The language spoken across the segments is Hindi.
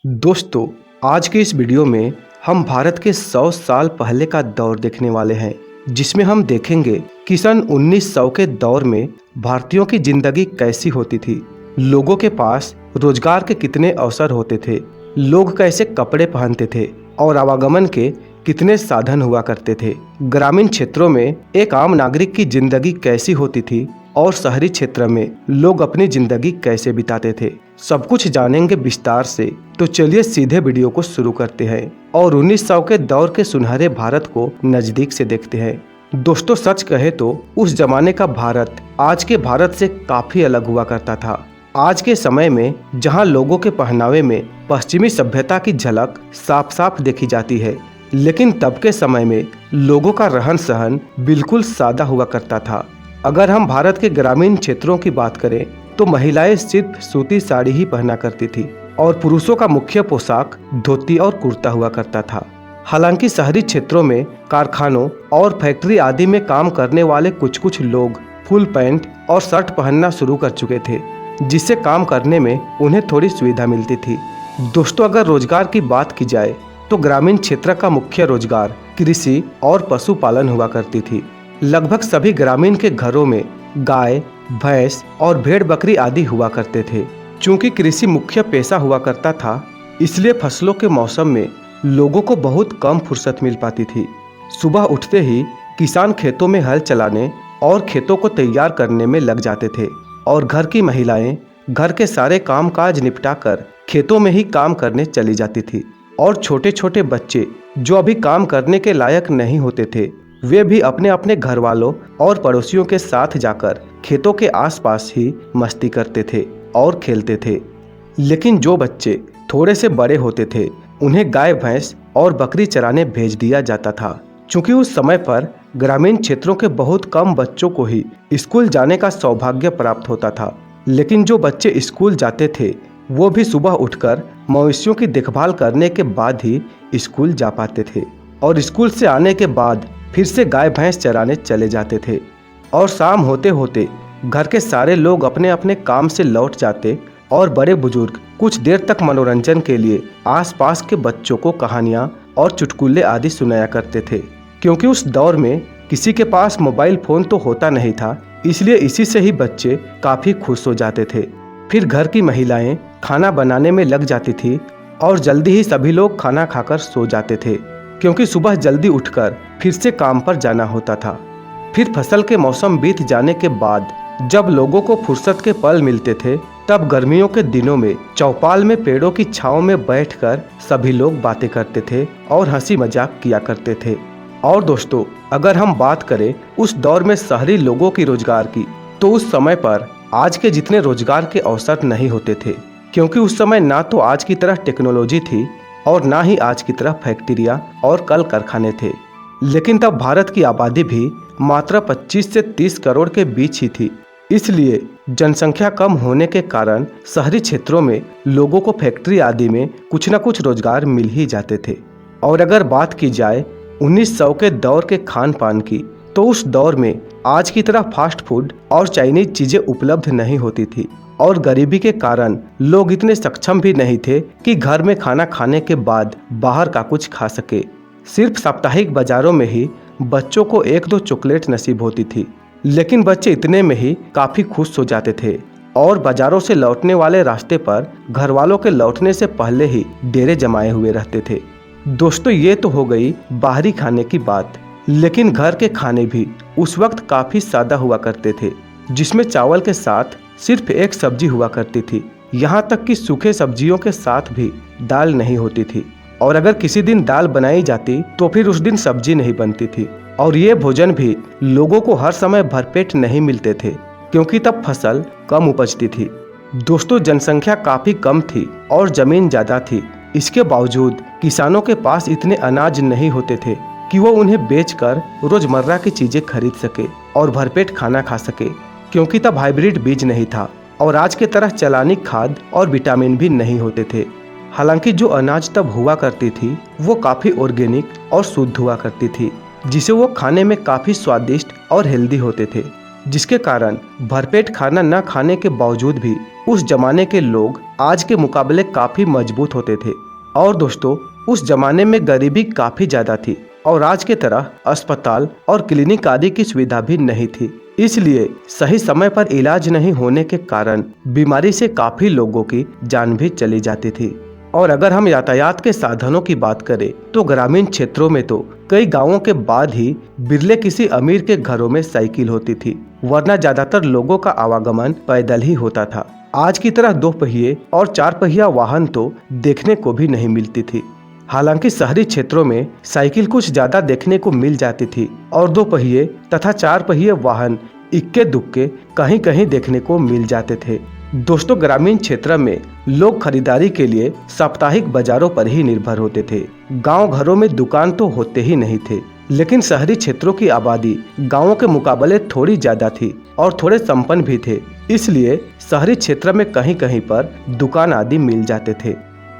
दोस्तों, आज के इस वीडियो में हम भारत के 100 साल पहले का दौर देखने वाले हैं, जिसमें हम देखेंगे कि सन 1900 के दौर में भारतीयों की जिंदगी कैसी होती थी, लोगों के पास रोजगार के कितने अवसर होते थे, लोग कैसे कपड़े पहनते थे और आवागमन के कितने साधन हुआ करते थे। ग्रामीण क्षेत्रों में एक आम नागरिक की जिंदगी कैसी होती थी और शहरी क्षेत्र में लोग अपनी जिंदगी कैसे बिताते थे, सब कुछ जानेंगे विस्तार से। तो चलिए सीधे वीडियो को शुरू करते हैं और 1900 के दौर के सुनहरे भारत को नजदीक से देखते हैं। दोस्तों, सच कहे तो उस जमाने का भारत आज के भारत से काफी अलग हुआ करता था। आज के समय में जहां लोगों के पहनावे में पश्चिमी सभ्यता की झलक साफ साफ देखी जाती है, लेकिन तब के समय में लोगों का रहन सहन बिल्कुल सादा हुआ करता था। अगर हम भारत के ग्रामीण क्षेत्रों की बात करें तो महिलाएं सिर्फ सूती साड़ी ही पहना करती थी और पुरुषों का मुख्य पोशाक धोती और कुर्ता हुआ करता था। हालांकि शहरी क्षेत्रों में कारखानों और फैक्ट्री आदि में काम करने वाले कुछ कुछ लोग फुल पैंट और शर्ट पहनना शुरू कर चुके थे, जिससे काम करने में उन्हें थोड़ी सुविधा मिलती थी। दोस्तों, अगर रोजगार की बात की जाए तो ग्रामीण क्षेत्र का मुख्य रोजगार कृषि और पशुपालन हुआ करती थी। लगभग सभी ग्रामीण के घरों में गाय, भैंस और भेड़ बकरी आदि हुआ करते थे। चूंकि कृषि मुख्य पेशा हुआ करता था, इसलिए फसलों के मौसम में लोगों को बहुत कम फुर्सत मिल पाती थी। सुबह उठते ही किसान खेतों में हल चलाने और खेतों को तैयार करने में लग जाते थे और घर की महिलाएं घर के सारे काम काज निपटाकर खेतों में ही काम करने चली जाती थी। और छोटे छोटे बच्चे जो अभी काम करने के लायक नहीं होते थे, वे भी अपने अपने घर वालों और पड़ोसियों के साथ जाकर खेतों के आसपास ही मस्ती करते थे और खेलते थे। लेकिन जो बच्चे थोड़े से बड़े होते थे, उन्हें गाय, भैंस और बकरी चराने भेज दिया जाता था। चूंकि उस समय पर ग्रामीण क्षेत्रों के बहुत कम बच्चों को ही स्कूल जाने का सौभाग्य प्राप्त होता था। लेकिन जो बच्चे स्कूल जाते थे, वो भी सुबह उठकर मवेशियों की देखभाल करने के बाद ही स्कूल जा पाते थे और स्कूल से आने के बाद फिर से गाय भैंस चराने चले जाते थे। और शाम होते होते घर के सारे लोग अपने अपने काम से लौट जाते और बड़े बुजुर्ग कुछ देर तक मनोरंजन के लिए आसपास के बच्चों को कहानियाँ और चुटकुले आदि सुनाया करते थे। क्योंकि उस दौर में किसी के पास मोबाइल फोन तो होता नहीं था, इसलिए इसी से ही बच्चे काफ़ी खुश हो जाते थे। फिर घर की महिलाएं खाना बनाने में लग जाती थी और जल्दी ही सभी लोग खाना खाकर सो जाते थे, क्योंकि सुबह जल्दी उठकर फिर से काम पर जाना होता था। फिर फसल के मौसम बीत जाने के बाद जब लोगों को फुर्सत के पल मिलते थे, तब गर्मियों के दिनों में चौपाल में पेड़ों की छांव में बैठकर सभी लोग बातें करते थे और हंसी मजाक किया करते थे। और दोस्तों, अगर हम बात करें उस दौर में शहरी लोगों की रोजगार की, तो उस समय पर आज के जितने रोजगार के अवसर नहीं होते थे, क्योंकि उस समय ना तो आज की तरह टेक्नोलॉजी थी और ना ही आज की तरह फैक्ट्रियाँ और कल कारखाने थे। लेकिन तब भारत की आबादी भी मात्र 25 से 30 करोड़ के बीच ही थी। इसलिए जनसंख्या कम होने के कारण शहरी क्षेत्रों में लोगों को फैक्ट्री आदि में कुछ न कुछ रोजगार मिल ही जाते थे। और अगर बात की जाए 1900 के दौर के खान पान की, तो उस दौर में आज की तरह फास्ट फूड और चाइनीज चीजें उपलब्ध नहीं होती थी और गरीबी के कारण लोग इतने सक्षम भी नहीं थे कि घर में खाना खाने के बाद बाहर का कुछ खा सके। सिर्फ साप्ताहिक बाजारों में ही बच्चों को एक दो चॉकलेट नसीब होती थी, लेकिन बच्चे इतने में ही काफी खुश हो जाते थे और बाजारों से लौटने वाले रास्ते पर घर वालों के लौटने से पहले ही डेरे जमाए हुए रहते थे। दोस्तों, ये तो हो गई बाहरी खाने की बात, लेकिन घर के खाने भी उस वक्त काफी सादा हुआ करते थे, जिसमें चावल के साथ सिर्फ एक सब्जी हुआ करती थी। यहाँ तक कि सूखे सब्जियों के साथ भी दाल नहीं होती थी, और अगर किसी दिन दाल बनाई जाती तो फिर उस दिन सब्जी नहीं बनती थी। और ये भोजन भी लोगों को हर समय भरपेट नहीं मिलते थे, क्योंकि तब फसल कम उपजती थी। दोस्तों, जनसंख्या काफी कम थी और जमीन ज्यादा थी। इसके बावजूद किसानों के पास इतने अनाज नहीं होते थे कि वो उन्हें बेचकर रोजमर्रा की चीजें खरीद सके और भरपेट खाना खा सके, क्योंकि तब हाइब्रिड बीज नहीं था और आज के तरह चलानी खाद और विटामिन भी नहीं होते थे। हालांकि जो अनाज तब हुआ करती थी वो काफी ऑर्गेनिक और शुद्ध हुआ करती थी, जिसे वो खाने में काफी स्वादिष्ट और हेल्दी होते थे, जिसके कारण भरपेट खाना न खाने के बावजूद भी उस जमाने के लोग आज के मुकाबले काफी मजबूत होते थे। और दोस्तों, उस जमाने में गरीबी काफी ज्यादा थी और आज के तरह अस्पताल और क्लिनिक आदि की सुविधा भी नहीं थी। इसलिए सही समय पर इलाज नहीं होने के कारण बीमारी से काफी लोगों की जान भी चली जाती थी। और अगर हम यातायात के साधनों की बात करें तो ग्रामीण क्षेत्रों में तो कई गांवों के बाद ही बिरले किसी अमीर के घरों में साइकिल होती थी, वरना ज्यादातर लोगों का आवागमन पैदल ही होता था। आज की तरह 2 पहिए और 4 पहिया वाहन तो देखने को भी नहीं मिलती थी। हालांकि शहरी क्षेत्रों में साइकिल कुछ ज्यादा देखने को मिल जाती थी और 2 पहिए तथा 4 पहिए वाहन इक्के दुक्के कहीं कहीं देखने को मिल जाते थे। दोस्तों, ग्रामीण क्षेत्र में लोग खरीदारी के लिए साप्ताहिक बाजारों पर ही निर्भर होते थे। गांव घरों में दुकान तो होते ही नहीं थे, लेकिन शहरी क्षेत्रों की आबादी गांवों के मुकाबले थोड़ी ज्यादा थी और थोड़े संपन्न भी थे। इसलिए शहरी क्षेत्र में कहीं कहीं पर दुकान आदि मिल जाते थे।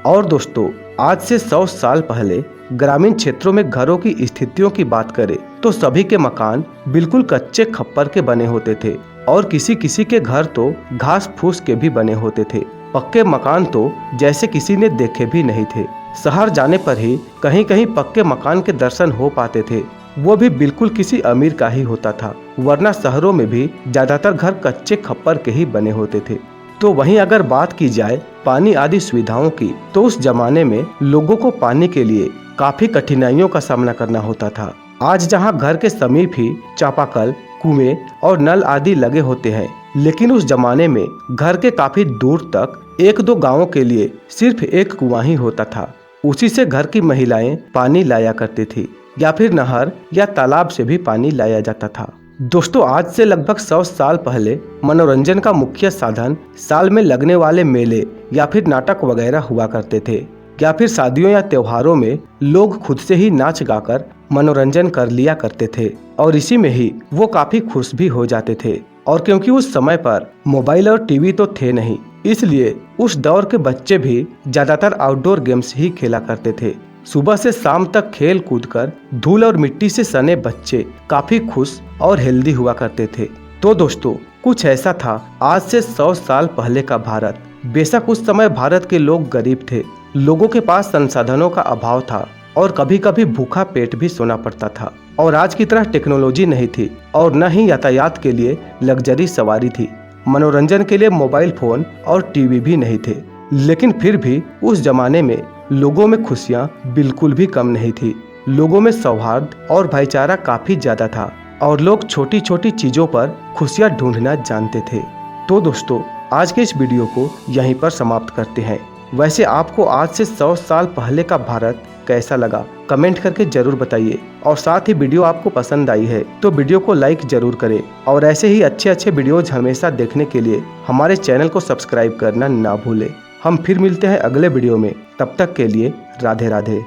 और दोस्तों, आज से 100 साल पहले ग्रामीण क्षेत्रों में घरों की स्थितियों की बात करें तो सभी के मकान बिल्कुल कच्चे खप्पर के बने होते थे और किसी किसी के घर तो घास फूस के भी बने होते थे। पक्के मकान तो जैसे किसी ने देखे भी नहीं थे। शहर जाने पर ही कहीं कहीं पक्के मकान के दर्शन हो पाते थे, वो भी बिल्कुल किसी अमीर का ही होता था, वरना शहरों में भी ज्यादातर घर कच्चे खप्पर के ही बने होते थे। तो वहीं अगर बात की जाए पानी आदि सुविधाओं की, तो उस जमाने में लोगों को पानी के लिए काफी कठिनाइयों का सामना करना होता था। आज जहां घर के समीप ही चापाकल, कुएं और नल आदि लगे होते हैं, लेकिन उस जमाने में घर के काफी दूर तक 1-2 गांवों के लिए सिर्फ एक कुआं ही होता था। उसी से घर की महिलाएं पानी लाया करती थी या फिर नहर या तालाब से भी पानी लाया जाता था। दोस्तों, आज से लगभग 100 साल पहले मनोरंजन का मुख्य साधन साल में लगने वाले मेले या फिर नाटक वगैरह हुआ करते थे, या फिर शादियों या त्योहारों में लोग खुद से ही नाच गाकर मनोरंजन कर लिया करते थे और इसी में ही वो काफी खुश भी हो जाते थे। और क्योंकि उस समय पर मोबाइल और टीवी तो थे नहीं, इसलिए उस दौर के बच्चे भी ज्यादातर आउटडोर गेम्स ही खेला करते थे। सुबह से शाम तक खेल कूद कर धूल और मिट्टी से सने बच्चे काफी खुश और हेल्दी हुआ करते थे। तो दोस्तों, कुछ ऐसा था आज से 100 साल पहले का भारत। बेशक उस समय भारत के लोग गरीब थे, लोगों के पास संसाधनों का अभाव था और कभी कभी भूखा पेट भी सोना पड़ता था। और आज की तरह टेक्नोलॉजी नहीं थी और न ही यातायात के लिए लग्जरी सवारी थी। मनोरंजन के लिए मोबाइल फोन और टीवी भी नहीं थे, लेकिन फिर भी उस जमाने में लोगों में खुशियां बिल्कुल भी कम नहीं थी। लोगों में सौहार्द और भाईचारा काफी ज्यादा था और लोग छोटी छोटी चीजों पर खुशियां ढूंढना जानते थे। तो दोस्तों, आज के इस वीडियो को यहीं पर समाप्त करते हैं। वैसे आपको आज से 100 साल पहले का भारत कैसा लगा, कमेंट करके जरूर बताइए। और साथ ही वीडियो आपको पसंद आई है तो वीडियो को लाइक जरूर करें और ऐसे ही अच्छे वीडियोज हमेशा देखने के लिए हमारे चैनल को सब्सक्राइब करना ना भूलें। हम फिर मिलते हैं अगले वीडियो में, तब तक के लिए राधे राधे।